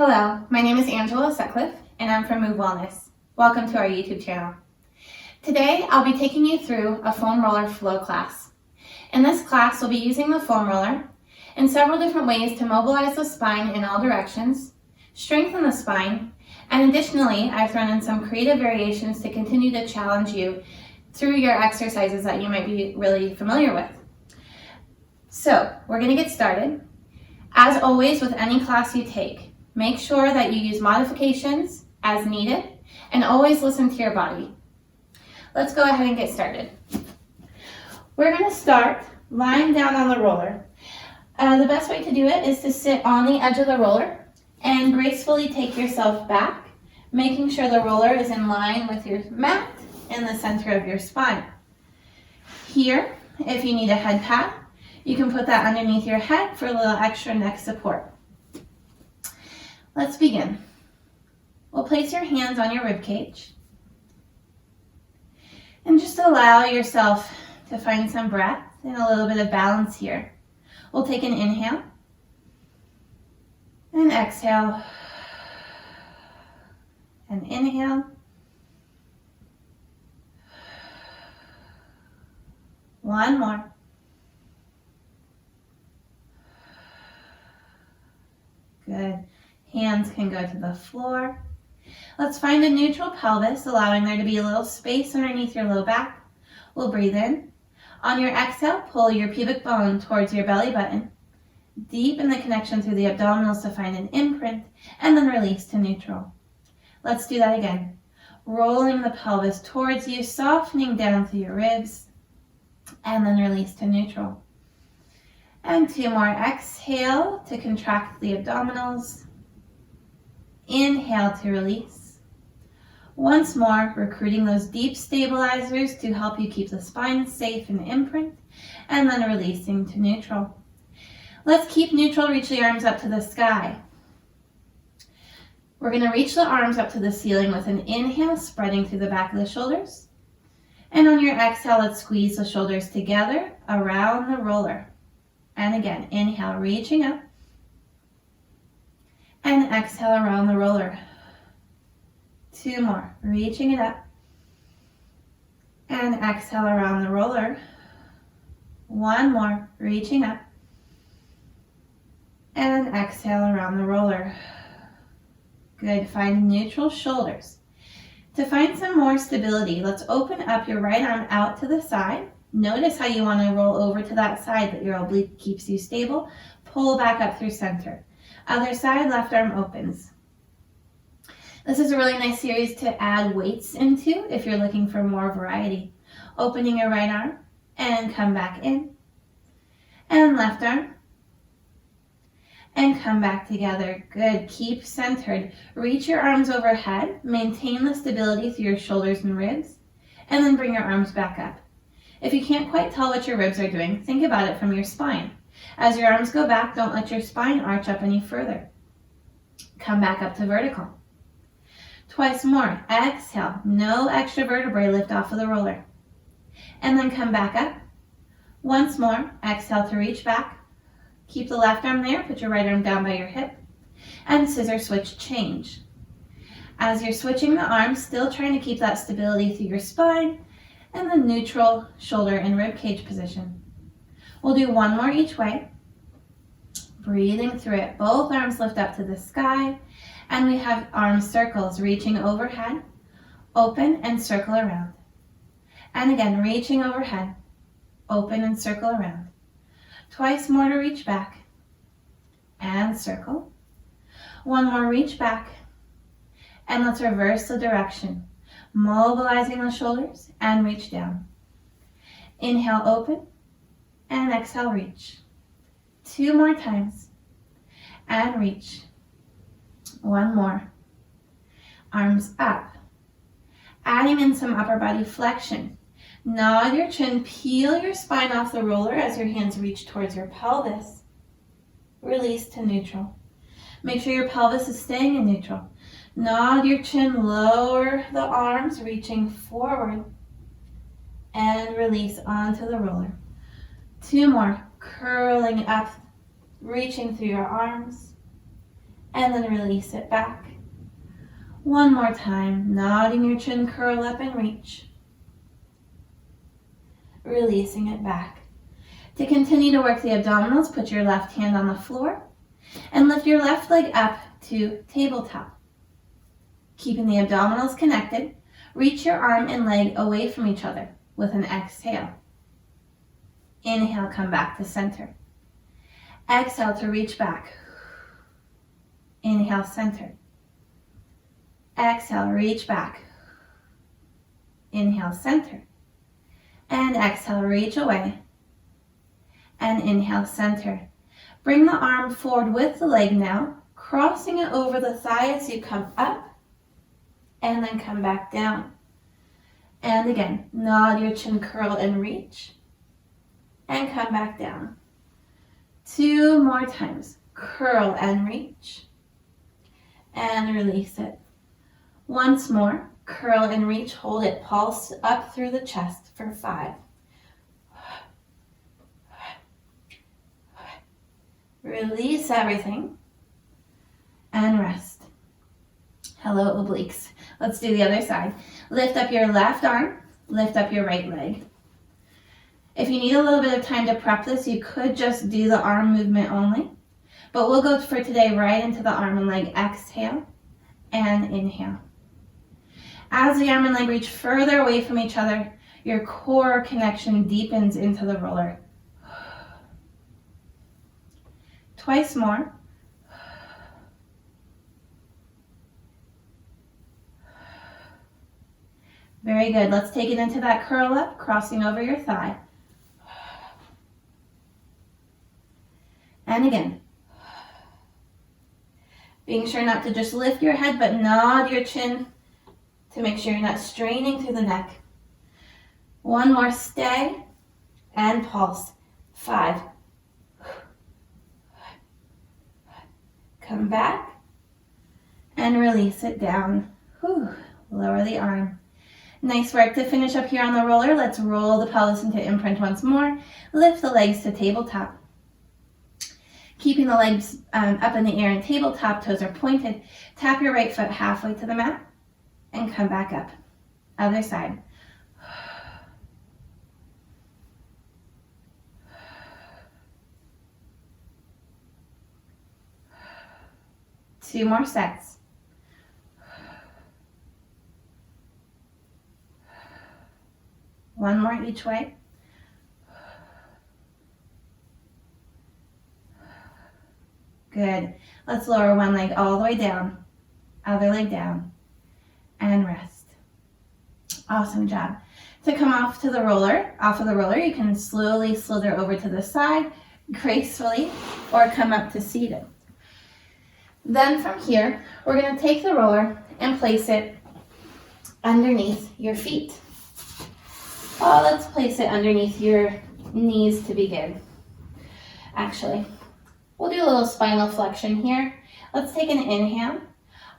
Hello, my name is Angela Sutcliffe and I'm from Move Wellness. Welcome to our YouTube channel. Today I'll be taking you through a foam roller flow class. In this class we'll be using the foam roller in several different ways to mobilize the spine in all directions, strengthen the spine, and additionally I've thrown in some creative variations to continue to challenge you through your exercises that you might be really familiar with. So we're going to get started. As always with any class you take, make sure that you use modifications as needed and always listen to your body. Let's go ahead and get started. We're going to start lying down on the roller. The best way to do it is to sit on the edge of the roller and gracefully take yourself back, making sure the roller is in line with your mat in the center of your spine. Here, if you need a head pad, you can put that underneath your head for a little extra neck support. Let's begin. We'll place your hands on your rib cage and just allow yourself to find some breath and a little bit of balance here. We'll take an inhale and exhale and inhale. One more. Good. Hands can go to the floor. Let's find a neutral pelvis, allowing there to be a little space underneath your low back. We'll breathe in. On your exhale, pull your pubic bone towards your belly button. Deepen the connection through the abdominals to find an imprint, and then release to neutral. Let's do that again. Rolling the pelvis towards you, softening down through your ribs, and then release to neutral. And two more. Exhale to contract the abdominals. Inhale to release. Once more, recruiting those deep stabilizers to help you keep the spine safe and imprint, and then releasing to neutral. Let's keep neutral, reach the arms up to the sky. We're going to reach the arms up to the ceiling with an inhale, spreading through the back of the shoulders. And on your exhale, let's squeeze the shoulders together around the roller. And again, inhale, reaching up. And exhale around the roller. Two more, reaching it up. And exhale around the roller. One more, reaching up. And exhale around the roller. Good, find neutral shoulders. To find some more stability, let's open up your right arm out to the side. Notice how you want to roll over to that side that your oblique keeps you stable. Pull back up through center. Other side, left arm opens. This is a really nice series to add weights into if you're looking for more variety. Opening your right arm and come back in. And left arm. And come back together. Good. Keep centered. Reach your arms overhead. Maintain the stability through your shoulders and ribs. And then bring your arms back up. If you can't quite tell what your ribs are doing, think about it from your spine. As your arms go back, don't let your spine arch up any further. Come back up to vertical. Twice more. Exhale. No extra vertebrae lift off of the roller. And then come back up. Once more. Exhale to reach back. Keep the left arm there. Put your right arm down by your hip. And scissor switch change. As you're switching the arms, still trying to keep that stability through your spine and the neutral shoulder and rib cage position. We'll do one more each way. Breathing through it. Both arms lift up to the sky. And we have arm circles reaching overhead, open and circle around. And again, reaching overhead, open and circle around. Twice more to reach back and circle. One more, reach back. And let's reverse the direction, mobilizing the shoulders and reach down. Inhale, open. And exhale, reach. Two more times. And reach. One more. Arms up. Adding in some upper body flexion. Nod your chin, peel your spine off the roller as your hands reach towards your pelvis. Release to neutral. Make sure your pelvis is staying in neutral. Nod your chin, lower the arms, reaching forward. And release onto the roller. Two more, curling up, reaching through your arms, and then release it back. One more time, nodding your chin, curl up and reach. Releasing it back. To continue to work the abdominals, put your left hand on the floor and lift your left leg up to tabletop. Keeping the abdominals connected, reach your arm and leg away from each other with an exhale. Inhale, come back to center. Exhale to reach back. Inhale, center. Exhale, reach back. Inhale, center. And exhale, reach away. And inhale, center. Bring the arm forward with the leg now, crossing it over the thigh as you come up, and then come back down. And again, nod your chin, curl and reach, and come back down. 2 more times. Curl and reach, and release it. Once more, curl and reach, hold it, pulse up through the chest for 5. Release everything and rest. Hello, obliques. Let's do the other side. Lift up your left arm, lift up your right leg. If you need a little bit of time to prep this, you could just do the arm movement only, but we'll go for today right into the arm and leg. Exhale and inhale. As the arm and leg reach further away from each other, your core connection deepens into the roller. Twice more. Very good. Let's take it into that curl up, crossing over your thigh. And again. Being sure not to just lift your head, but nod your chin to make sure you're not straining through the neck. One more, stay and pulse. 5. Come back and release it down. Whew. Lower the arm. Nice work. To finish up here on the roller, let's roll the pelvis into imprint once more. Lift the legs to tabletop. Keeping the legs up in the air and tabletop, toes are pointed. Tap your right foot halfway to the mat and come back up. Other side. Two more sets. One more each way. Good. Let's lower one leg all the way down, other leg down, and rest. Awesome job. To come off of the roller, you can slowly slither over to the side, gracefully, or come up to seated. Then from here, we're going to take the roller and place it underneath your feet. Let's place it underneath your knees to begin. Actually, we'll do a little spinal flexion here. Let's take an inhale.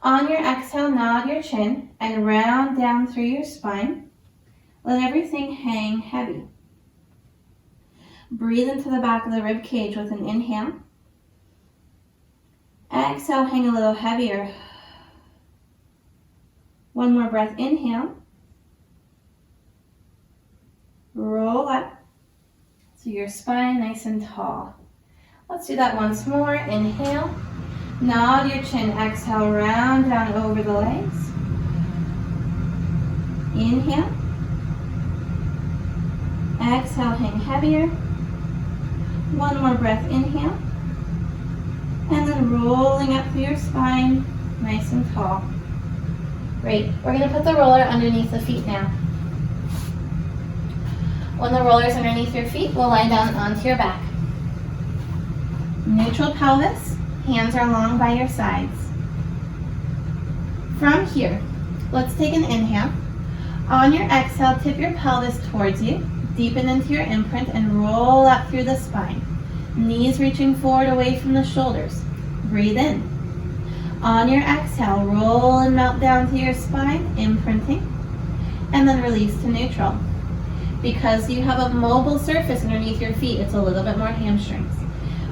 On your exhale, nod your chin and round down through your spine. Let everything hang heavy. Breathe into the back of the rib cage with an inhale. Exhale, hang a little heavier. One more breath, inhale. Roll up so your spine nice and tall. Let's do that once more. Inhale, nod your chin, exhale, round down over the legs. Inhale. Exhale, hang heavier. One more breath, inhale. And then rolling up through your spine, nice and tall. Great. We're going to put the roller underneath the feet now. When the roller's underneath your feet, we'll lie down onto your back. Neutral pelvis, hands are long by your sides. From here, let's take an inhale. On your exhale, tip your pelvis towards you, deepen into your imprint, and roll up through the spine. Knees reaching forward away from the shoulders. Breathe in. On your exhale, roll and melt down to your spine, imprinting, and then release to neutral. Because you have a mobile surface underneath your feet, it's a little bit more hamstrings.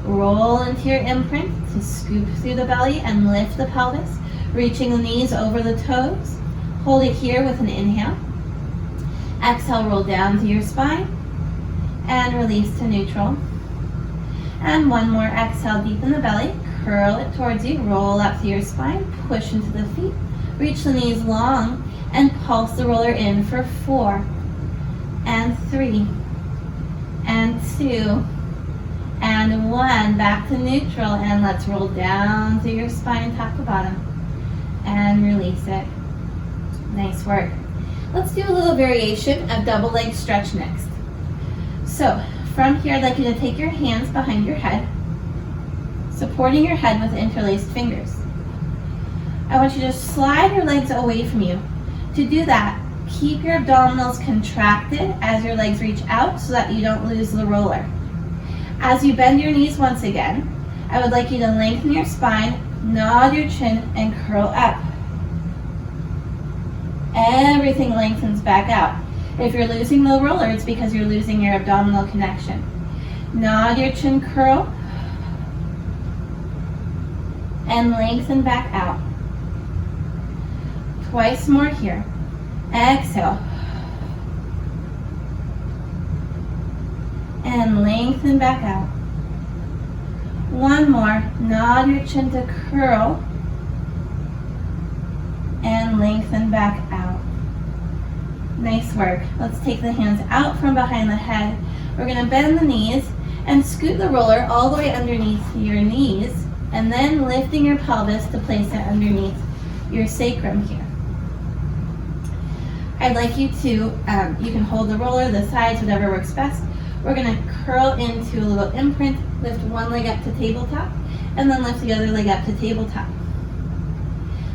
Roll into your imprint to scoop through the belly and lift the pelvis, reaching the knees over the toes. Hold it here with an inhale. Exhale, roll down to your spine and release to neutral. And one more exhale, deepen the belly, curl it towards you, roll up to your spine, push into the feet, reach the knees long, and pulse the roller in for 4, and 3, and 2, and 1. Back to neutral, and let's roll down through your spine, top to bottom, and release it. Nice work. Let's do a little variation of double leg stretch next. So from here, I'd like you to take your hands behind your head, supporting your head with interlaced fingers. I want you to slide your legs away from you. To do that, keep your abdominals contracted as your legs reach out so that you don't lose the roller. As you bend your knees once again, I would like you to lengthen your spine, nod your chin, and curl up. Everything lengthens back out. If you're losing the roller, it's because you're losing your abdominal connection. Nod your chin, curl, and lengthen back out. Twice more here. Exhale. And lengthen back out. One more. Nod your chin to curl and lengthen back out. Nice work. Let's take the hands out from behind the head. We're going to bend the knees and scoot the roller all the way underneath your knees, and then lifting your pelvis to place it underneath your sacrum here. I'd like you to, you can hold the roller, the sides, whatever works best. We're going to curl into a little imprint, lift one leg up to tabletop, and then lift the other leg up to tabletop.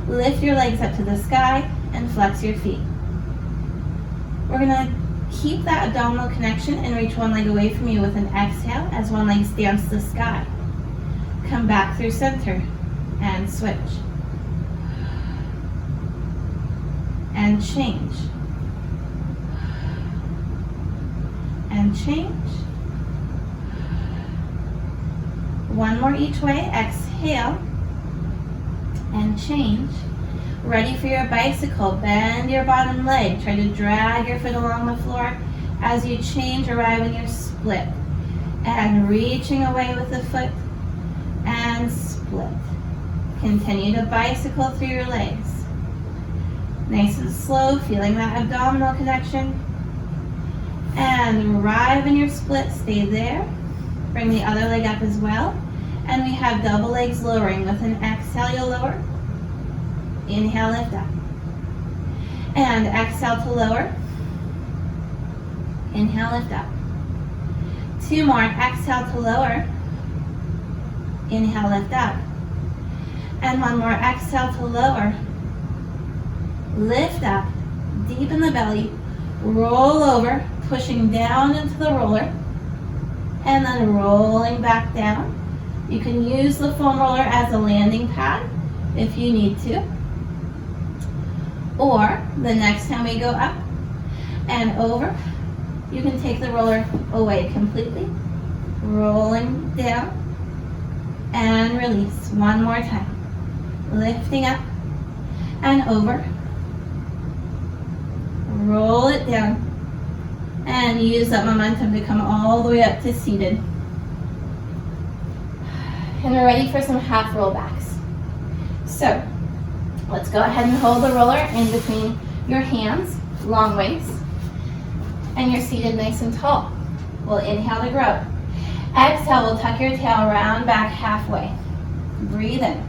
Lift your legs up to the sky and flex your feet. We're going to keep that abdominal connection and reach one leg away from you with an exhale as one leg stands to the sky. Come back through center and switch. And change. And change. One more each way. Exhale. And change. Ready for your bicycle. Bend your bottom leg. Try to drag your foot along the floor as you change, arriving your split. And reaching away with the foot and split. Continue to bicycle through your legs. Nice and slow, feeling that abdominal connection. And arrive in your split. Stay there. Bring the other leg up as well. And we have double legs lowering. With an exhale, you'll lower. Inhale, lift up. And exhale to lower. Inhale, lift up. 2 more. Exhale to lower. Inhale, lift up. And 1 more. Exhale to lower. Lift up. Deepen the belly. Roll over. Pushing down into the roller. And then rolling back down. You can use the foam roller as a landing pad if you need to. Or the next time we go up and over, you can take the roller away completely. Rolling down and release. 1 more time. Lifting up and over. Roll it down and use that momentum to come all the way up to seated. And we're ready for some half rollbacks. So let's go ahead and hold the roller in between your hands, long ways, and you're seated nice and tall. We'll inhale to grow. Exhale, we'll tuck your tail round back halfway. Breathe in.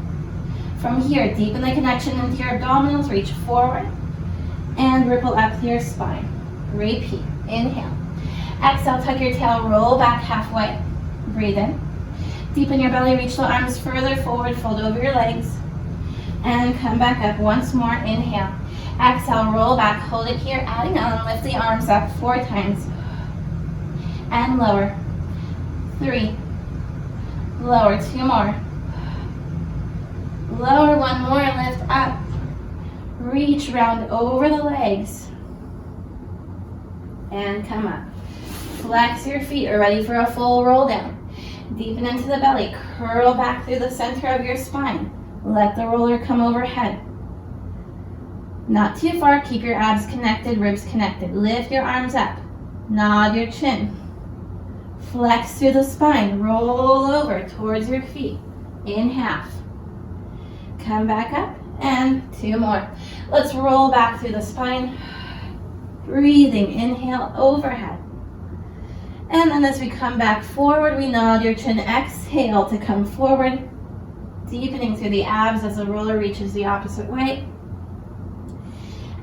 From here, deepen the connection into your abdominals, reach forward, and ripple up to your spine. Repeat. Inhale. Exhale, tuck your tail, roll back halfway. Breathe in. Deepen your belly, reach the arms further forward, fold over your legs, and come back up once more. Inhale. Exhale, roll back, hold it here, adding on, lift the arms up 4 times. And lower. 3. Lower, 2 more. Lower, 1 more, lift up. Reach round over the legs. And come up. Flex your feet, are ready for a full roll down. Deepen into the belly. Curl back through the center of your spine. Let the roller come overhead. Not too far. Keep your abs connected, ribs connected. Lift your arms up. Nod your chin. Flex through the spine. Roll over towards your feet. In half. Come back up. And 2 more. Let's roll back through the spine. Breathing. Inhale overhead. And then as we come back forward, we nod your chin. Exhale to come forward. Deepening through the abs as the roller reaches the opposite way.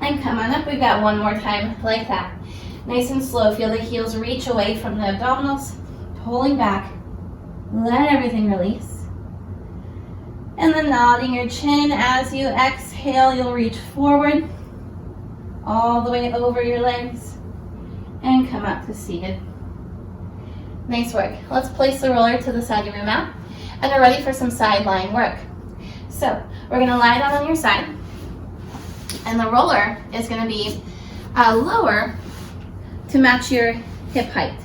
And come on up. We've got 1 more time like that. Nice and slow. Feel the heels reach away from the abdominals. Pulling back. Let everything release. And then nodding your chin as you exhale, you'll reach forward. All the way over your legs. And come up to seated. Nice work. Let's place the roller to the side of your mat. And we're ready for some side lying work. So we're going to lie down on your side. And the roller is going to be lower to match your hip height.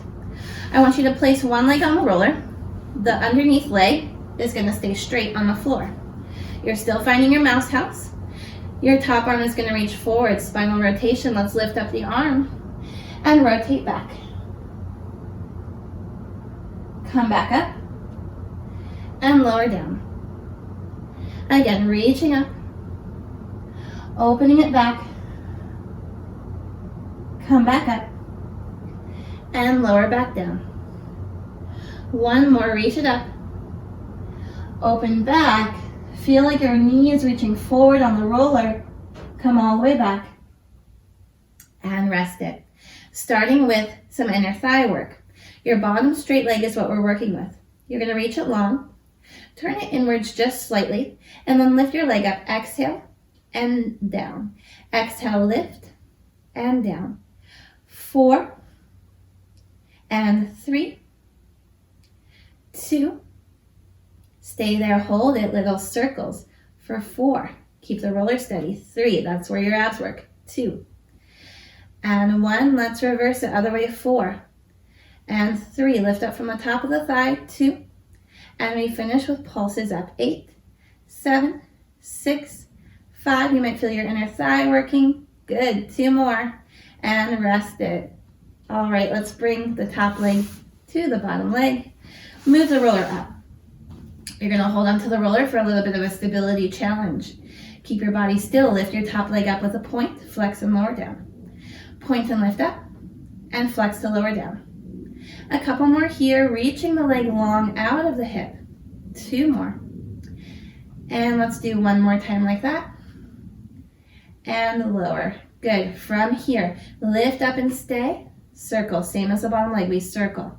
I want you to place one leg on the roller. The underneath leg is going to stay straight on the floor. You're still finding your mouse house. Your top arm is going to reach forward. Spinal rotation. Let's lift up the arm and rotate back. Come back up and lower down. Again, reaching up, opening it back, come back up, and lower back down. 1 more, reach it up, open back, feel like your knee is reaching forward on the roller, come all the way back, and rest it. Starting with some inner thigh work. Your bottom straight leg is what we're working with. You're going to reach it long, turn it inwards just slightly, and then lift your leg up. Exhale and down. Exhale, lift and down. 4 and 3, 2. Stay there, hold it, little circles for 4. Keep the roller steady. 3, that's where your abs work. 2 and 1. Let's reverse it, other way. 4 and 3. Lift up from the top of the thigh. 2. And we finish with pulses up. 8, 7, 6, 5. You might feel your inner thigh working. Good. 2 more. And rest it. All right, let's bring the top leg to the bottom leg. Move the roller up. You're going to hold onto the roller for a little bit of a stability challenge. Keep your body still. Lift your top leg up with a point. Flex and lower down. Point and lift up. And flex to lower down. A couple more here, reaching the leg long out of the hip. 2 more. And let's do 1 more time like that. And lower. Good. From here, lift up and stay. Circle. Same as the bottom leg. We circle.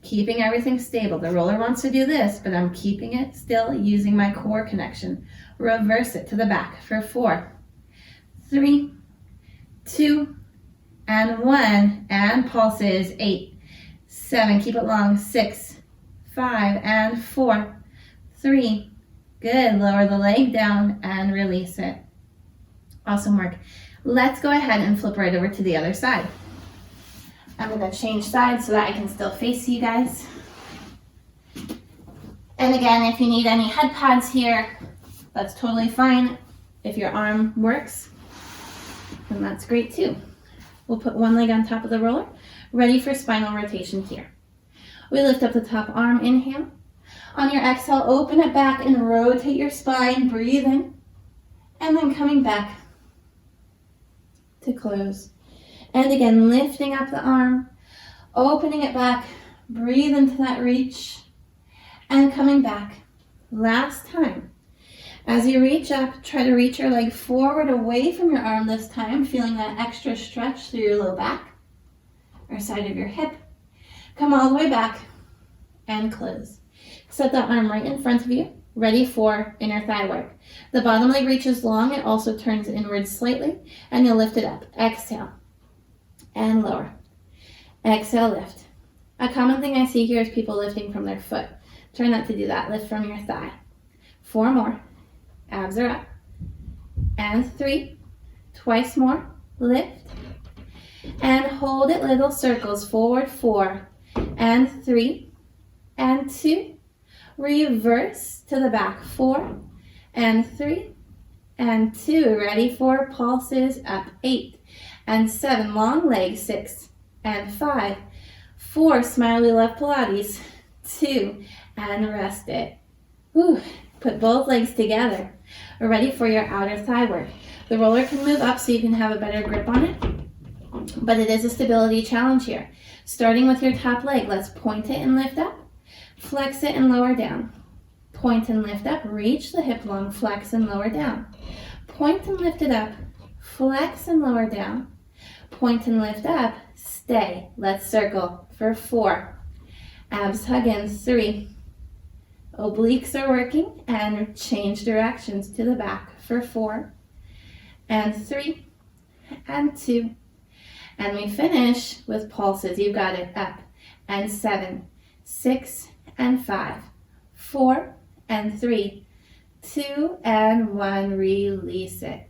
Keeping everything stable. The roller wants to do this, but I'm keeping it still using my core connection. Reverse it to the back for 4, 3, 2, and 1. And pulses. 8, 7, keep it long. 6, 5, and 4, 3. Good. Lower the leg down and release it. Awesome work. Let's go ahead and flip right over to the other side. I'm going to change sides so that I can still face you guys. And again, if you need any head pads here, that's totally fine. If your arm works, then that's great too. We'll put one leg on top of the roller, ready for spinal rotation here. We lift up the top arm, inhale. On your exhale, open it back and rotate your spine, breathe in, and then coming back to close. And again, lifting up the arm, opening it back, breathe into that reach, and coming back. Last time. As you reach up, try to reach your leg forward away from your arm this time, feeling that extra stretch through your low back or side of your hip. Come all the way back and close. Set that arm right in front of you, ready for inner thigh work. The bottom leg reaches long, it also turns inwards slightly, and you'll lift it up. Exhale and lower. Exhale, lift. A common thing I see here is people lifting from their foot. Try not to do that. Lift from your thigh. 4 more. Abs are up. And 3. Twice more. Lift. And hold it, little circles. Forward, 4. And 3. and 2. Reverse to the back, 4 and 3 and 2. Ready for pulses up, 8 and 7. Long legs, 6 and 5. 4, smiley left Pilates, 2, and rest it. Whew. Put both legs together. We're ready for your outer thigh work. The roller can move up so you can have a better grip on it, but it is a stability challenge here. Starting with your top leg, let's point it and lift up, flex it and lower down. Point and lift up, reach the hip long, flex and lower down. Point and lift it up, flex and lower down. Point and lift up, stay. Let's circle for 4. Abs hug in, 3. Obliques are working, and change directions to the back for 4 and 3 and 2. And we finish with pulses. You've got it, up and 7, 6 and 5, 4 and 3, 2 and 1. Release it.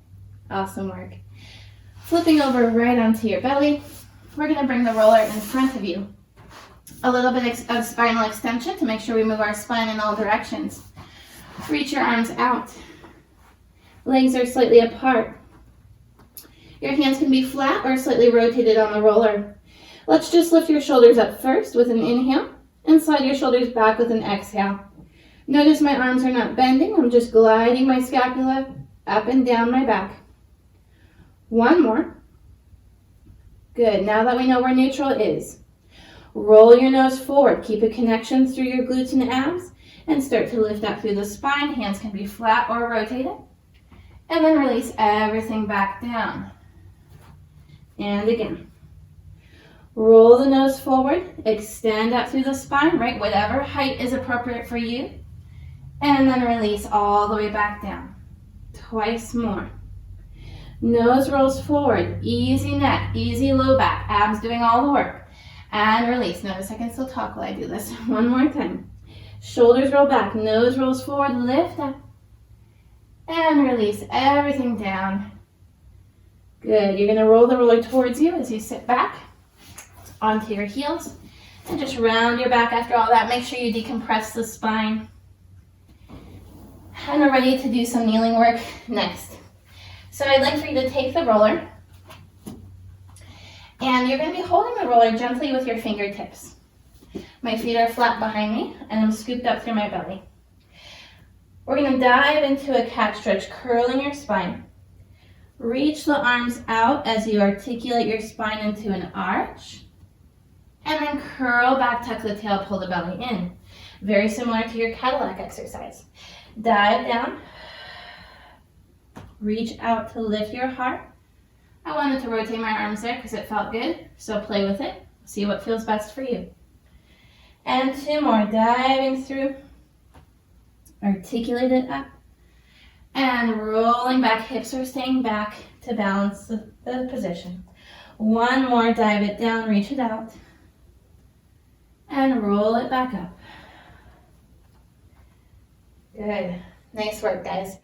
Awesome work. Flipping over right onto your belly, we're going to bring the roller in front of you. A little bit of spinal extension to make sure we move our spine in all directions. Reach your arms out. Legs are slightly apart. Your hands can be flat or slightly rotated on the roller. Let's just lift your shoulders up first with an inhale and slide your shoulders back with an exhale. Notice my arms are not bending. I'm just gliding my scapula up and down my back. One more. Good. Now that we know where neutral is, roll your nose forward. Keep a connection through your glutes and abs and start to lift up through the spine. Hands can be flat or rotated. And then release everything back down. And again. Roll the nose forward. Extend up through the spine, right? Whatever height is appropriate for you. And then release all the way back down. Twice more. Nose rolls forward. Easy neck, easy low back. Abs doing all the work. And release. Notice I can still talk while I do this. One more time. Shoulders roll back. Nose rolls forward. Lift up. And release everything down. Good. You're going to roll the roller towards you as you sit back onto your heels. And just round your back after all that. Make sure you decompress the spine. And we're ready to do some kneeling work next. So I'd like for you to take the roller. And you're going to be holding the roller gently with your fingertips. My feet are flat behind me, and I'm scooped up through my belly. We're going to dive into a cat stretch, curling your spine. Reach the arms out as you articulate your spine into an arch. And then curl back, tuck the tail, pull the belly in. Very similar to your Cadillac exercise. Dive down. Reach out to lift your heart. I wanted to rotate my arms there because it felt good, so play with it. See what feels best for you. And 2 more, diving through. Articulate it up. And rolling back, hips are staying back to balance the position. 1 more, dive it down, reach it out. And roll it back up. Good. Nice work, guys.